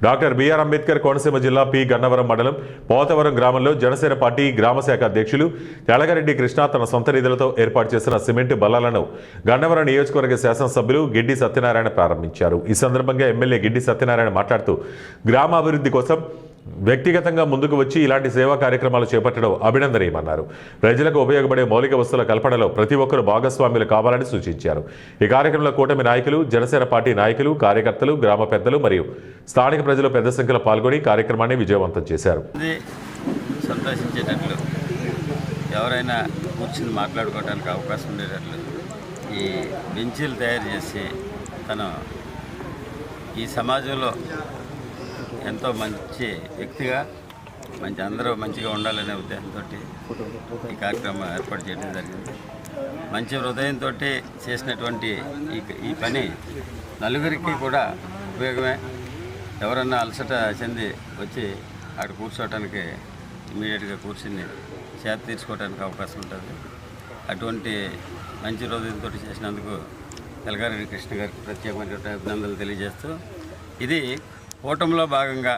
Doctor BR Ambedkar Konaseema జిల్లా P Gannavaram మండలం పోతవరం గ్రామంలో జనసేన పార్టీ గ్రామశాఖ అధ్యక్షులు తెలగరెడ్డి కృష్ణ తన సొంత నిధులతో ఏర్పాటు చేసిన సిమెంట్ బల్లాలను గన్నవరం నియోజకవర్గ శాసనసభ్యులు గిడ్డి సత్యనారాయణ ప్రారంభించారు. ఈ సందర్భంగా ఎమ్మెల్యే గిడ్డి సత్యనారాయణ మాట్లాడుతూ గ్రామాభివృద్ధి కోసం వ్యక్తిగతంగా ముందుకు వచ్చి ఇలాంటి సేవా కార్యక్రమాలు చేపట్టడం అభినందనీయమన్నారు. ప్రజలకు ఉపయోగపడే మౌలిక వస్తువుల కల్పనలో ప్రతి ఒక్కరూ భాగస్వాములు కావాలని సూచించారు. ఈ కార్యక్రమంలో కూటమి నాయకులు, జనసేన పార్టీ నాయకులు, కార్యకర్తలు, గ్రామ పెద్దలు మరియు స్థానిక ప్రజలు పెద్ద సంఖ్యలో పాల్గొని కార్యక్రమాన్ని విజయవంతం చేశారు. సంతోషించేటట్లు ఎవరైనా కూర్చుని మాట్లాడుకోవడానికి అవకాశం ఉండేటట్లు ఈ బెంచీలు తయారు చేసి తను ఈ సమాజంలో ఎంతో మంచి వ్యక్తిగా అందరూ మంచిగా ఉండాలనే ఉద్దేశంతో ఈ కార్యక్రమం ఏర్పాటు చేయడం జరిగింది. మంచి హృదయంతో చేసినటువంటి ఈ పని నలుగురికి కూడా ఉపయోగమే. ఎవరన్నా అలసట చెంది వచ్చి అక్కడ కూర్చోవటానికి ఇమీడియట్గా కూర్చుని చేత తీర్చుకోవడానికి అవకాశం ఉంటుంది. అటువంటి మంచి హృదయంతో చేసినందుకు తెలగరెడ్డి కృష్ణ గారికి ప్రత్యేకమైనటువంటి అభినందనలు తెలియజేస్తూ ఇది కూటమిలో భాగంగా